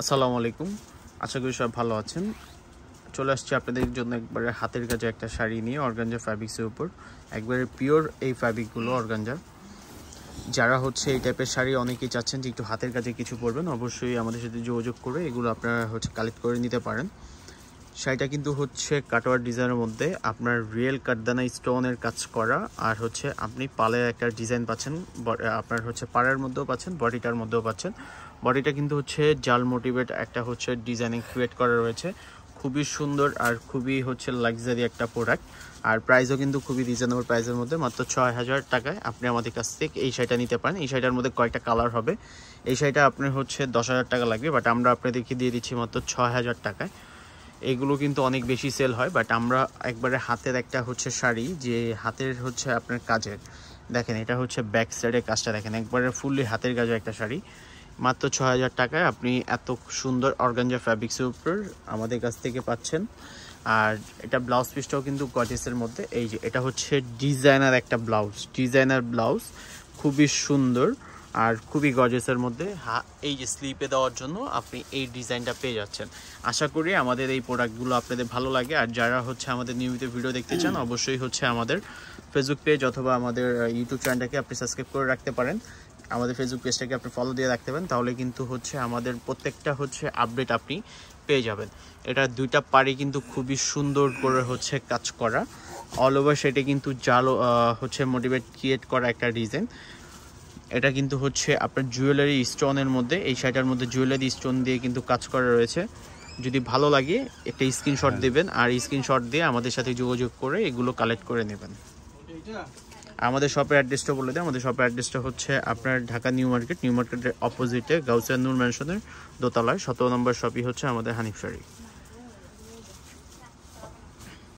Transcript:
আসসালামু আলাইকুম, আশা করি সব ভালো আছেন। চলে আসছি আপনাদের জন্য একবারে হাতের কাজে একটা শাড়ি নিয়ে অর্গানজা ফ্যাব্রিক্সের উপর। একবারে পিওর এই ফ্যাব্রিকগুলো অর্গানজার। যারা এই টাইপের শাড়ি অনেকেই চাচ্ছেন যে একটু হাতের কাজে কিছু পরবেন, অবশ্যই আমাদের সাথে যোগাযোগ করে এগুলো আপনারা কালেক্ট করে নিতে পারেন। শাড়িটা কিন্তু কাটওয়ার ডিজাইনের মধ্যে আপনার রিয়েল কাঠদানা স্টোনের কাজ করা, আর আপনি পালের একটা ডিজাইন পাচ্ছেন, আপনার পাড়ের মধ্যেও পাচ্ছেন, বডিটার মধ্যেও পাচ্ছেন। বডিটা কিন্তু জাল মোটিভেট একটা ডিজাইনিং ক্রিয়েট করা রয়েছে, খুবই সুন্দর আর খুবই লাক্সারি একটা প্রোডাক্ট। আর প্রাইসও কিন্তু খুবই রিজনেবল প্রাইসের মধ্যে, মাত্র 6000 টাকায় আপনি আমাদের কাছ থেকে এই শাড়িটা নিতে পারেন। এই শাড়িটার মধ্যে কয়েকটা কালার হবে। এই শাড়িটা আপনার 10,000 টাকা লাগবে, বাট আমরা আপনাদেরকে দিয়ে দিচ্ছি মাত্র 6000 টাকায়। এগুলো কিন্তু অনেক বেশি সেল হয়, বাট আমরা একবারে হাতের একটা শাড়ি, যে হাতের আপনার কাজের, দেখেন এটা ব্যাক সাইডের কাজটা দেখেন, একবারে ফুললি হাতের কাজের একটা শাড়ি, মাত্র 6000 টাকায় আপনি এত সুন্দর অর্গানজা ফ্যাব্রিক্সের উপর আমাদের কাছ থেকে পাচ্ছেন। আর এটা ব্লাউজ পিসটাও কিন্তু গর্জিয়াসের মধ্যে। এই যে এটা ডিজাইনার একটা ডিজাইনার ব্লাউজ, খুবই সুন্দর আর খুবই গর্জিয়াসের মধ্যে। এই যে স্লিপে দেওয়ার জন্য আপনি এই ডিজাইনটা পেয়ে যাচ্ছেন। আশা করি আমাদের এই প্রোডাক্টগুলো আপনাদের ভালো লাগে। আর যারা আমাদের নিয়মিত ভিডিও দেখতে চান, অবশ্যই আমাদের ফেসবুক পেজ অথবা আমাদের ইউটিউব চ্যানেলটাকে আপনি সাবস্ক্রাইব করে রাখতে পারেন। আমাদের ফেসবুক পেজটাকে আপনি ফলো দিয়ে রাখতে পারেন, তাহলে কিন্তু আমাদের প্রত্যেকটা আপডেট আপনি পেয়ে যাবেন। এটা দুইটা পাড়ি কিন্তু খুবই সুন্দর করে কাজ করা, অল ওভার সেটা কিন্তু জাল মোটিভেট ক্রিয়েট করা একটা ডিজাইন। এটা কিন্তু আপনার জুয়েলারি স্টোনের মধ্যে, এই শাড়িটার মধ্যে জুয়েলারি স্টোন দিয়ে কিন্তু কাজ করা রয়েছে। যদি ভালো লাগে একটা স্ক্রিনশট দেবেন, আর স্ক্রিনশট দিয়ে আমাদের সাথে যোগাযোগ করে এগুলো কালেক্ট করে নেবেন। আমাদের শপের অ্যাড্রেসটা বলে দেয়। আমাদের শপের অ্যাড্রেসটা আপনার ঢাকা নিউ মার্কেটের অপোজিটে গাউসিয়া নূর ম্যানশনের দোতলায় 17 নম্বর শপই আমাদের হানিফ শাড়ি।